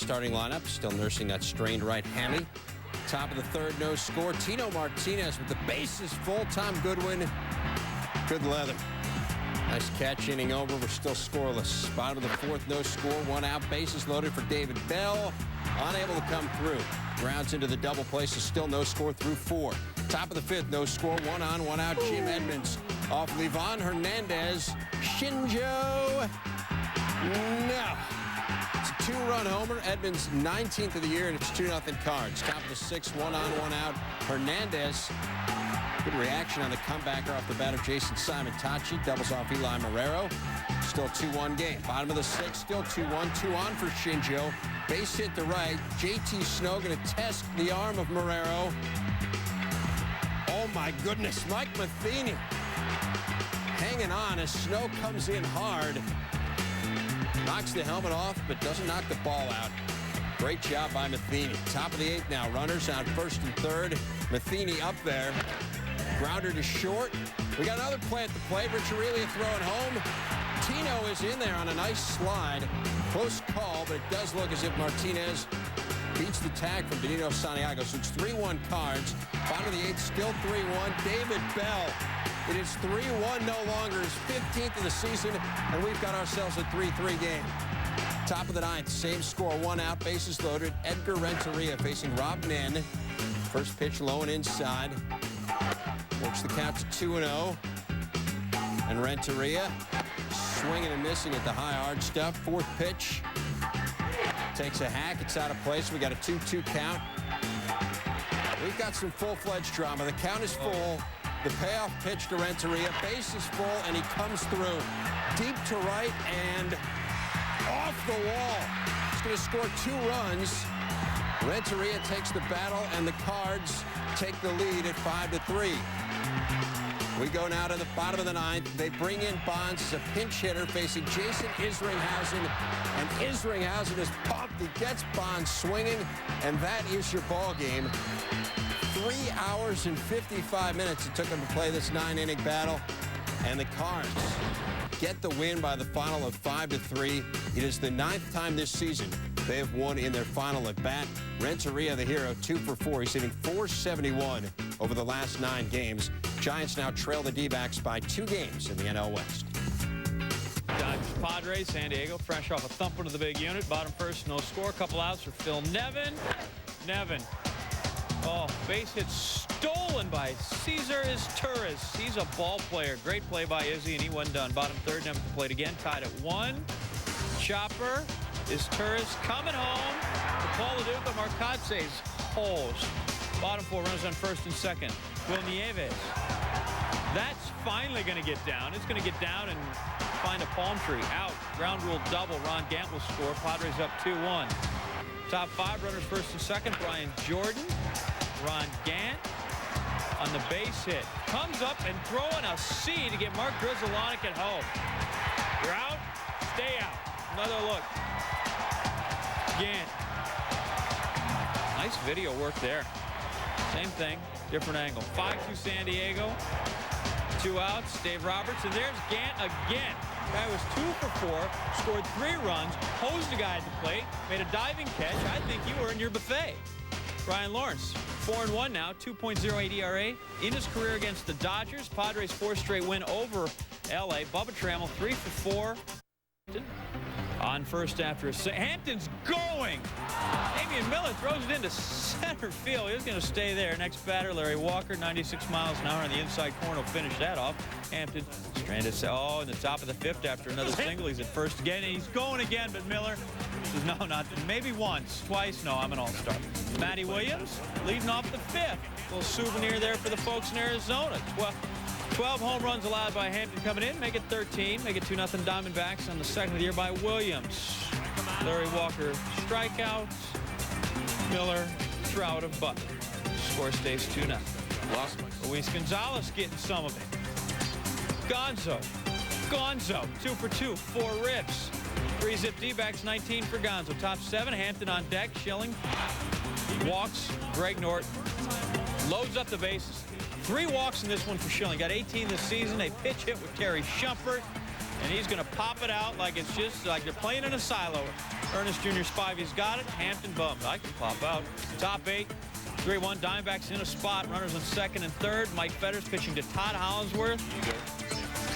starting lineup, still nursing that strained right hammy. Top of the third, no score. Tino Martinez with the bases full. Tom Goodwin, good leather. Nice catch, inning over. We're still scoreless. Bottom of the fourth, no score. One out, bases loaded for David Bell. Unable to come through. Grounds into the double play, so still no score through four. Top of the fifth, no score. One on, one out. Jim Edmonds off Livan Hernandez. Shinjo. No. It's a two-run homer. Edmonds 19th of the year, and it's 2-0 Cards. Top of the sixth, one on, one out. Hernandez. Good reaction on the comebacker off the bat of Jason Simon Tachi. Doubles off Eli Marrero. Still 2-1 game. Bottom of the sixth, still 2-1. Two on for Shinjo. Base hit to right. JT Snow going to test the arm of Marrero. Oh, my goodness. Mike Matheny hanging on as Snow comes in hard. Knocks the helmet off, but doesn't knock the ball out. Great job by Matheny. Top of the eighth now. Runners on first and third. Matheny up there. Grounder to short. We got another play at the plate. Rich Aurelia throwing home. Tino is in there on a nice slide. Close call, but it does look as if Martinez beats the tag from Benito Santiago. So it's 3-1 Cards. Bottom of the eighth, still 3-1. David Bell. It is 3-1 no longer. His 15th of the season, and we've got ourselves a 3-3 game. Top of the ninth, same score, one out, bases loaded. Edgar Renteria facing Rob Nen. First pitch low and inside. Works the count to 2-0. And Renteria swinging and missing at the high hard stuff. Fourth pitch. Takes a hack. It's out of place. We got a 2-2 count. We've got some full-fledged drama. The count is full. The payoff pitch to Renteria. Base is full, and he comes through. Deep to right and off the wall. He's going to score 2 runs. Renteria takes the battle, and the Cards take the lead at 5-3. We go now to the bottom of the ninth. They bring in Bonds as a pinch hitter facing Jason Isringhausen. And Isringhausen is pumped. He gets Bonds swinging, and that is your ball game. 3 hours and 55 minutes it took them to play this 9-inning battle. And the Cards get the win by the final of 5-3. It is the 9th time this season they have won in their final at bat. Renteria, the hero, 2 for 4. He's hitting .471 over the last 9 games. Giants now trail the D-backs by 2 games in the NL West. Dodgers, Padres, San Diego, fresh off a thumping to the big unit. Bottom first, no score. Couple outs for Phil Nevin. Nevin. Oh, base hit stolen by Cesar Izturis. He's a ball player. Great play by Izzy, and he wasn't done. Bottom third, Nevin to plate again. Tied at 1. Chopper. Izturis coming home. The Paul Duca Marcatze's holes. Bottom 4 runners on first and second. Will Nieves. That's finally going to get down. It's going to get down and find a palm tree. Out. Ground rule double. Ron Gant will score. Padres up 2-1. Top 5 runners first and second. Brian Jordan. Ron Gant on the base hit. Comes up and throwing a C to get Mark Grizzolonic at home. You're out. Stay out. Another look. Gant. Nice video work there. Same thing, different angle. 5-2 San Diego. 2 outs. Dave Roberts, and there's Gant again. Guy was 2 for 4, scored 3 runs, hosed a guy at the plate, made a diving catch. I think you were in your buffet. Brian Lawrence, 4-1 now, 2.08 ERA in his career against the Dodgers. Padres 4th straight win over LA. Bubba Trammell 3 for 4. On first after a Hampton's going. Damian Miller throws it into center field. He's going to stay there. Next batter, Larry Walker, 96 miles an hour on the inside corner. Will finish that off. Hampton stranded. Oh, in the top of the 5th after another single. He's at first again, and he's going again. But Miller says, no, not maybe once, twice. No, I'm an all-star. Matty Williams leading off the 5th. Little souvenir there for the folks in Arizona. 12 home runs allowed by Hampton coming in. Make it 13. Make it 2-0 Diamondbacks on the second of the year by Williams. Larry Walker strikeouts. Miller, Trout of Butler. Score stays 2-0. Luis Gonzalez getting some of it. Gonzo. 2 for 2. 4 rips. 3 zip D-backs, 19 for Gonzo. Top 7. Hampton on deck. Schilling walks. Greg Norton loads up the bases. 3 walks in this one for Schilling. Got 18 this season. A pitch hit with Terry Shumpert. and he's going to pop it out like it's just like they're playing in a silo. Ernest Jr. Spivey's got it. Hampton bummed. I can pop out. Top 8. 3-1. Diamondbacks in a spot. Runners on second and third. Mike Fetters pitching to Todd Hollingsworth.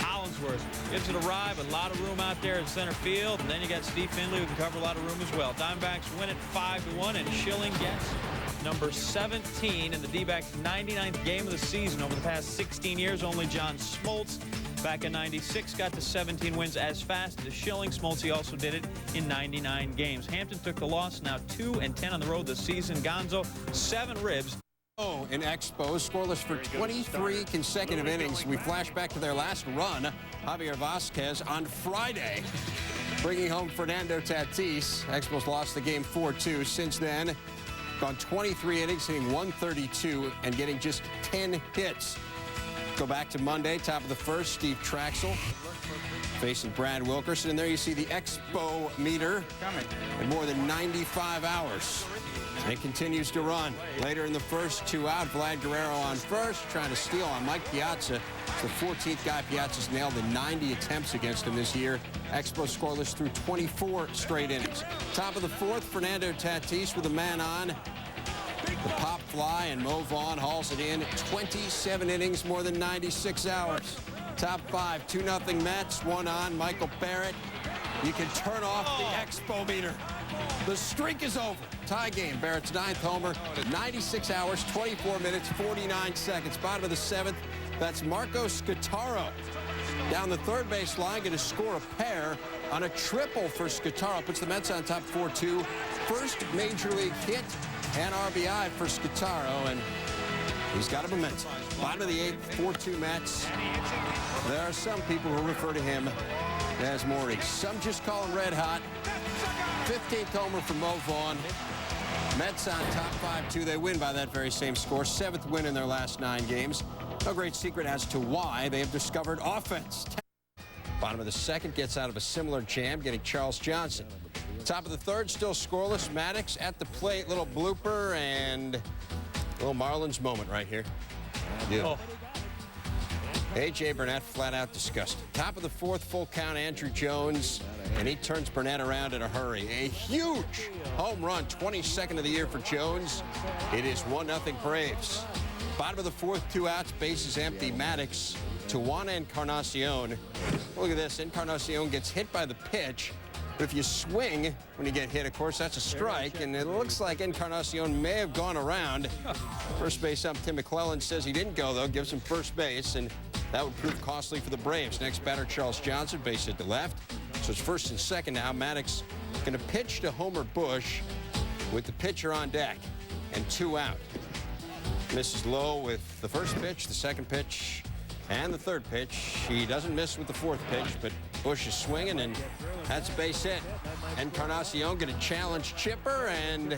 Hollingsworth gives it a ride, but a lot of room out there in center field. And then you got Steve Finley, who can cover a lot of room as well. Diamondbacks win it 5-1, and Schilling gets number 17 in the D-backs' 99th game of the season. Over the past 16 years, only John Smoltz back in '96 got to 17 wins as fast as Schilling. Smoltz also did it in 99 games. Hampton took the loss, now 2-10 on the road this season. Gonzo, 7 ribs. Oh, in Expos, scoreless for 23 consecutive innings. We flash back to their last run. Javier Vasquez on Friday, bringing home Fernando Tatis. Expos lost the game 4-2. Since then, gone 23 innings, hitting 132 and getting just 10 hits. Go back to Monday, top of the first, Steve Traxel facing Brad Wilkerson. And there you see the Expo meter in more than 95 hours. And it continues to run. Later in the first, 2 out. Vlad Guerrero on first, trying to steal on Mike Piazza. It's the 14th guy Piazza's nailed in 90 attempts against him this year. Expos scoreless through 24 straight innings. Top of the 4th, Fernando Tatis with a man on. The pop fly, and Mo Vaughn hauls it in. 27 innings, more than 96 hours. Top 5, 2-0 Mets, 1 on. Michael Barrett. You can turn off the Expo meter. The streak is over. Tie game. Barrett's 9th homer. 96 hours, 24 minutes, 49 seconds. Bottom of the 7th. That's Marco Scutaro. Down the third base line, going to score a pair on a triple for Scutaro. Puts the Mets on top 4-2. First major league hit and RBI for Scutaro, and he's got a momentum. Bottom of the 8th, 4-2 Mets. There are some people who refer to him as Maurice. Some just call him red hot. 15th homer for Mo Vaughn. Mets on top 5-2. They win by that very same score. 7th win in their last 9 games. No great secret as to why they have discovered offense. Bottom of the 2nd gets out of a similar jam, getting Charles Johnson. Top of the 3rd, still scoreless. Maddox at the plate. Little blooper and a little Marlins moment right here. Yeah. Oh. A.J. Burnett flat out disgusted. Top of the 4th, full count, Andrew Jones, and he turns Burnett around in a hurry. A huge home run, 22nd of the year for Jones. It is 1-0 Braves. Bottom of the 4th, 2 outs, bases empty. Maddox to Juan Encarnacion. Look at this. Encarnacion gets hit by the pitch. But if you swing when you get hit, of course, that's a strike. And it looks like Encarnacion may have gone around. First base ump Tim McClellan says he didn't go, though. Gives him first base, and that would prove costly for the Braves. Next batter, Charles Johnson, base hit to left. So it's 1st and 2nd now. Maddox going to pitch to Homer Bush with the pitcher on deck and 2 out. Misses low with the first pitch, the 2nd pitch, and the 3rd pitch. He doesn't miss with the 4th pitch, but Bush is swinging, and that's a base hit. Encarnacion going to challenge Chipper, and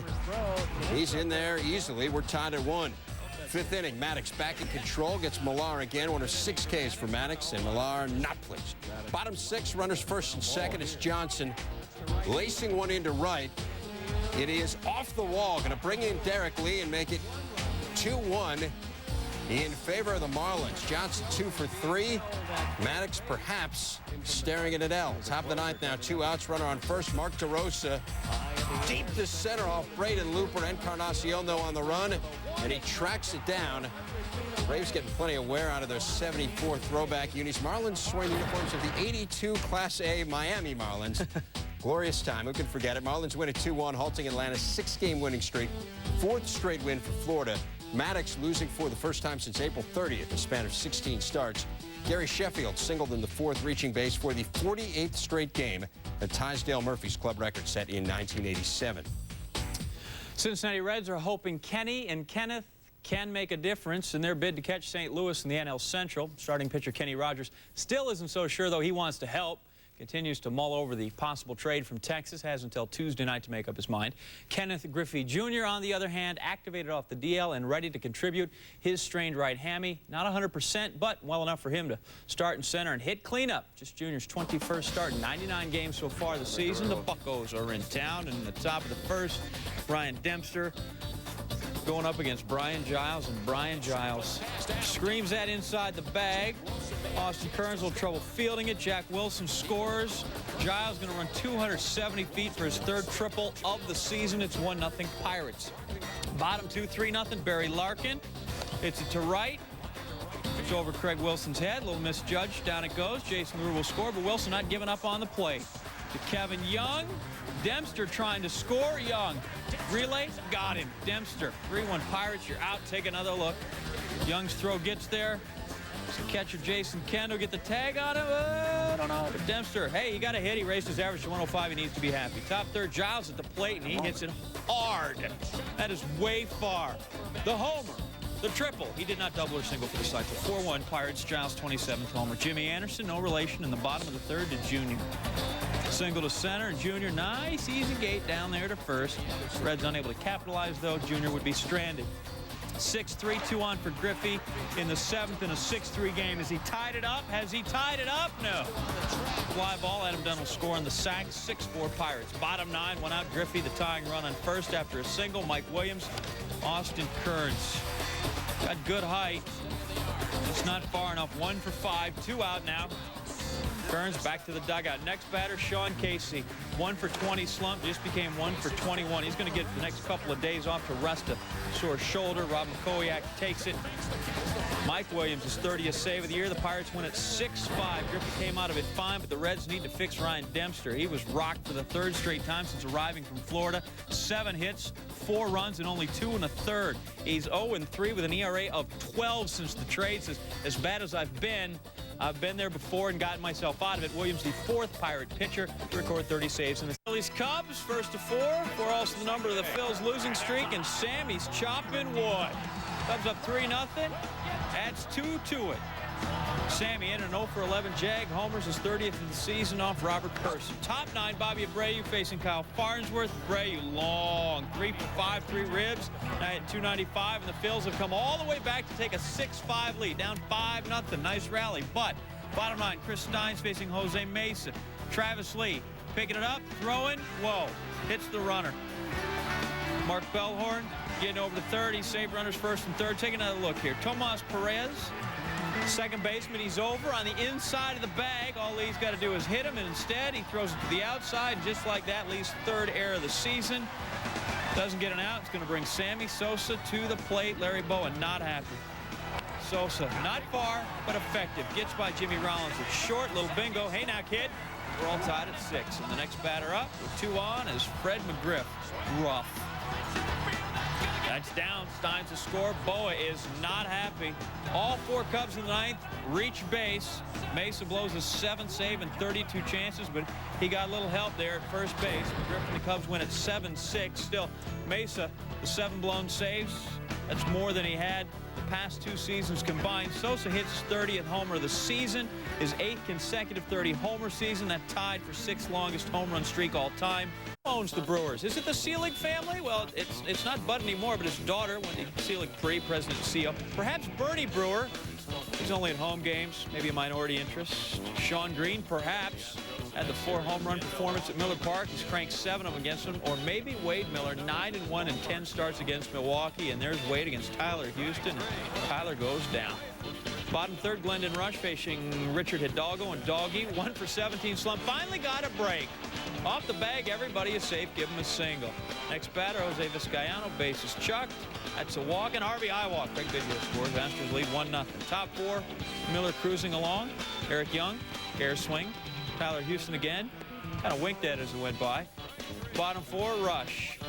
he's in there easily. We're tied at 1. 5th inning, Maddox back in control, gets Millar again. 1 of 6 Ks for Maddox, and Millar not pleased. Bottom 6, runners 1st and 2nd. It's Johnson lacing one into right. It is off the wall. Going to bring in Derek Lee and make it 2-1 in favor of the Marlins. Johnson 2 for 3. Maddox perhaps staring at an L. Top of the 9th now, 2 outs, runner on first. Mark DeRosa deep to center off Braden Looper. Encarnacion, though, on the run, and he tracks it down. Braves getting plenty of wear out of their 74 throwback unis. Marlins wearing uniforms of the 82 Class A Miami Marlins. Glorious time. Who can forget it? Marlins win at 2-1, halting Atlanta's 6-game winning streak. 4th straight win for Florida. Maddox losing for the first time since April 30th, a span of 16 starts. Gary Sheffield singled in the 4th, reaching base for the 48th straight game that ties Dale Murphy's club record set in 1987. Cincinnati Reds are hoping Kenny and Kenneth can make a difference in their bid to catch St. Louis in the NL Central. Starting pitcher Kenny Rogers still isn't so sure, though he wants to help. Continues to mull over the possible trade from Texas. Has until Tuesday night to make up his mind. Kenneth Griffey Jr., on the other hand, activated off the DL and ready to contribute. His strained right hammy, not 100%, but well enough for him to start in center and hit cleanup. Just Jr.'s 21st start in 99 games so far this season. The Buccos are in town, and in the top of the 1st, Ryan Dempster going up against Brian Giles, and Brian Giles screams that inside the bag. Austin Kearns a little trouble fielding it. Jack Wilson scores. Giles going to run 270 feet for his third triple of the season. It's 1-0 Pirates. Bottom 2, 3-0 Barry Larkin. It's it to right. It's over Craig Wilson's head. A little misjudged. Down it goes. Jason Brewer will score, but Wilson not giving up on the plate. To Kevin Young. Dempster trying to score. Young. Relay. Got him. Dempster. 3-1 Pirates. You're out. Take another look. Young's throw gets there. So catcher Jason Kendall get the tag on him. I don't know. But Dempster, hey, he got a hit. He raised his average to 105. He needs to be happy. Top third, Giles at the plate, and he hits it hard. That is way far. The homer. The triple. He did not double or single for the cycle. 4-1 Pirates. Giles 27th homer. Jimmy Anderson, no relation in the bottom of the third to Junior. Single to center, and Junior, nice easy gate down there to first. Reds unable to capitalize, though. Junior would be stranded. 6-3, 2 on for Griffey in the 7th in a 6-3 game. Has he tied it up? Has he tied it up? No. Fly ball. Adam Dunn will score on the sack. 6-4 Pirates. Bottom 9, 1 out. Griffey, the tying run on first after a single. Mike Williams, Austin Kearns. Got good height. It's not far enough. 1 for 5. 2 out now. Kearns back to the dugout. Next batter, Sean Casey. 1 for 20 slump. Just became 1 for 21. He's going to get the next couple of days off to rest a sore shoulder. Rob McCoyak takes it. Mike Williams, his 30th save of the year. The Pirates win at 6-5. Griffey came out of it fine, but the Reds need to fix Ryan Dempster. He was rocked for the 3rd straight time since arriving from Florida. 7 hits, 4 runs, and only 2 1/3. He's 0-3 with an ERA of 12 since the trade. Says, as bad as I've been there before and gotten myself out of it. Williams, the 4th Pirate pitcher to record 30 saves in the Phillies. Cubs, 1 to 4. 4 also the number of the Phils losing streak, and Sammy's chopping wood. Cubs up 3-0. Adds 2 to it. Sammy in an 0 for 11 Jag. Homers his 30th of the season off Robert Person. Top 9, Bobby Abreu facing Kyle Farnsworth. Abreu long. 3 for 5, 3 ribs. Now at 295, and the Phils have come all the way back to take a 6-5 lead. Down 5-0. Nice rally. But bottom 9, Chris Stein's facing Jose Mesa. Travis Lee picking it up, throwing. Whoa. Hits the runner. Mark Bellhorn getting over to third. He saved runners first and third. Take another look here. Tomas Perez, second baseman. He's over on the inside of the bag. All Lee's got to do is hit him, and instead he throws it to the outside. And just like that, Lee's 3rd error of the season. Doesn't get an out. It's going to bring Sammy Sosa to the plate. Larry Bowen not happy. Sosa not far, but effective. Gets by Jimmy Rollins. It's short. Little bingo. Hey now, kid. We're all tied at 6. And the next batter up with 2 on is Fred McGriff. Rough. That's down. Steins to score. Boa is not happy. All 4 Cubs in the 9th reach base. Mesa blows a 7th save and 32 chances, but he got a little help there at first base. McGriff and the Cubs win at 7-6. Still, Mesa, the 7 blown saves. That's more than he had the past 2 seasons combined. Sosa hits his 30th homer of the season, his 8th consecutive 30-homer season. That tied for 6th longest home run streak all time. Who owns the Brewers? Is it the Selig family? Well, it's not Bud anymore, but his daughter, Wendy Selig Pre, president and CEO. Perhaps Bernie Brewer. He's only at home games, maybe a minority interest. Sean Green, perhaps, had the 4 home run performance at Miller Park. He's cranked 7 of them against him. Or maybe Wade Miller, 9-1 and 10 starts against Milwaukee. And there's Wade against Tyler Houston. Tyler goes down. Bottom 3rd, Glendon Rush facing Richard Hidalgo and Doggy. 1 for 17 slump. Finally got a break. Off the bag, everybody is safe. Give him a single. Next batter, Jose Vizcaino. Base is chucked. That's a walk, and RBI walk. Craig Biggio scores. Astros lead 1-0. Top 4, Miller cruising along. Eric Young, air swing. Tyler Houston again. Kind of winked at it as it went by. Bottom 4, Rush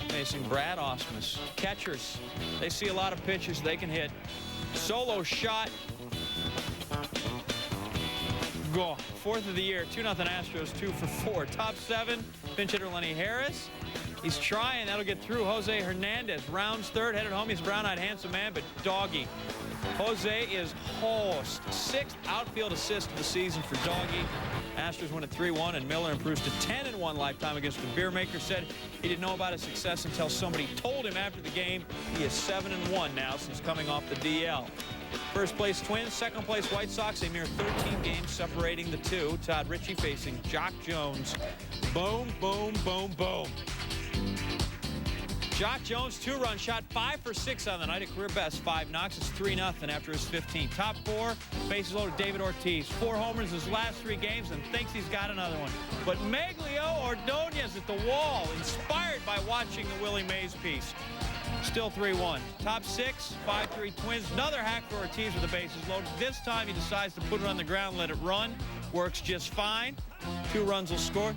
facing Brad Ausmus. Catchers, they see a lot of pitches they can hit. Solo shot. Gone. 4th of the year. 2-0 Astros. 2 for 4. Top 7. Pinch hitter Lenny Harris. He's trying. That'll get through. Jose Hernandez rounds 3rd. Headed home. He's a brown-eyed handsome man, but Doggy. Jose is host. 6th outfield assist of the season for Doggy. Astros win at 3-1, and Miller improves to 10-1 lifetime against the Beermaker. Said he didn't know about his success until somebody told him after the game. He is 7-1 now since coming off the DL. First place Twins, second place White Sox, a mere 13 games separating the 2. Todd Ritchie facing Jock Jones. Boom, boom, boom, boom. Jock Jones, 2-run shot, 5 for 6 on the night, a career best 5 knocks. It's 3-0 after his 15. Top 4, bases loaded, David Ortiz. 4 homers his last 3 games and thinks he's got another one. But Meglio Ordonez at the wall, inspired by watching the Willie Mays piece. Still 3-1. Top 6, 5-3 Twins. Another hack for Ortiz with the bases loaded. This time he decides to put it on the ground, let it run. Works just fine. 2 runs will score.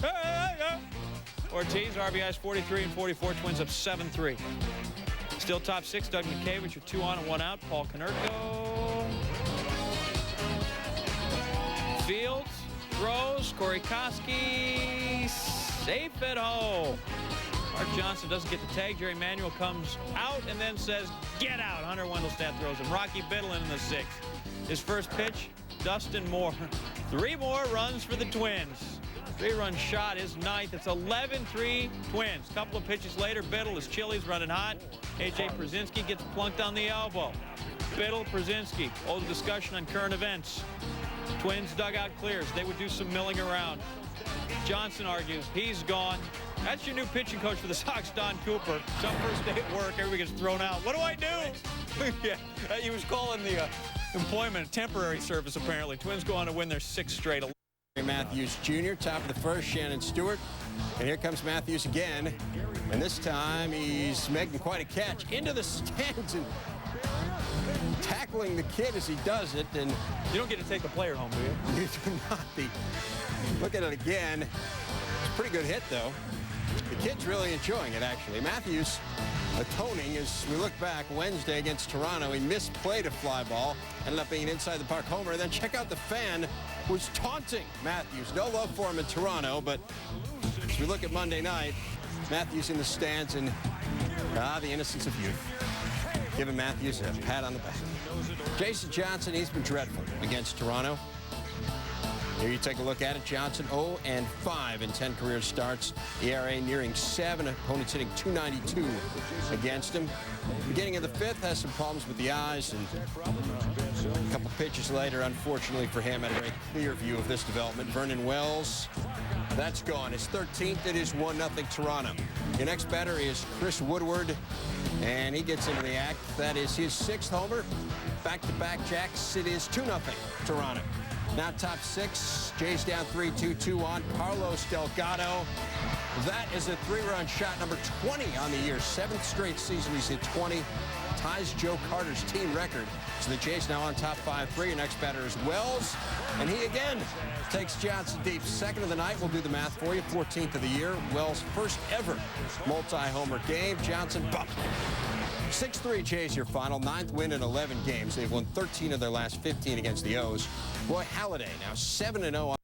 Ortiz, RBIs 43 and 44. Twins up 7-3. Still top 6, Doug McCavish with 2 on and 1 out. Paul Konerko. Fields, throws, Corey Koski, safe at home. Art Johnson doesn't get the tag. Jerry Manuel comes out and then says, get out. Hunter Wendelstadt throws him. Rocky Biddle in the 6th. His first pitch, Dustin Moore. 3 more runs for the Twins. 3-run shot, his 9th. It's 11-3 Twins. Couple of pitches later, Biddle is Chili's running hot. A.J. Przinsky gets plunked on the elbow. Biddle, Przinsky. Old discussion on current events. Twins dugout clears. They would do some milling around. Johnson argues he's gone. That's your new pitching coach for the Sox, Don Cooper. Some first day at work, everybody gets thrown out. What do I do? Yeah, he was calling the employment temporary service, apparently. Twins go on to win their 6th straight. Matthews Jr., top of the first, Shannon Stewart. And here comes Matthews again. And this time he's making quite a catch into the stands and tackling the kid as he does it. And you don't get to take the player home, do you? You do not. Look at it again. It's a pretty good hit, though. The kid's really enjoying it, actually. Matthews atoning as we look back Wednesday against Toronto. He misplayed a fly ball, ended up being an inside the park homer. And then check out the fan who's taunting Matthews. No love for him in Toronto, but as we look at Monday night, Matthews in the stands and the innocence of youth. Giving Matthews a pat on the back. Jason Johnson, he's been dreadful against Toronto. Here you take a look at it. Johnson 0-5 in 10 career starts. ERA nearing 7. Opponents hitting .292 against him. Beginning of the 5th, has some problems with the eyes, and a couple pitches later, unfortunately for him, had a very clear view of this development. Vernon Wells, that's gone. His 13th, it is 1-0 Toronto. Your next batter is Chris Woodward, and he gets into the act. That is his 6th homer. Back-to-back jacks, it is 2-0 Toronto. Now top 6, Jays down 3-2, 2-on. Carlos Delgado. That is a 3-run shot, number 20 on the year. 7th straight season he's hit 20. Ties Joe Carter's team record. So the Jays now on top 5-3. Your next batter is Wells. And he again takes Johnson deep. 2nd of the night. We'll do the math for you. 14th of the year. Wells' first ever multi-homer game. Johnson, bump. 6-3 Jays your final. 9th win in 11 games. They've won 13 of their last 15 against the O's. Roy Halladay now 7-0.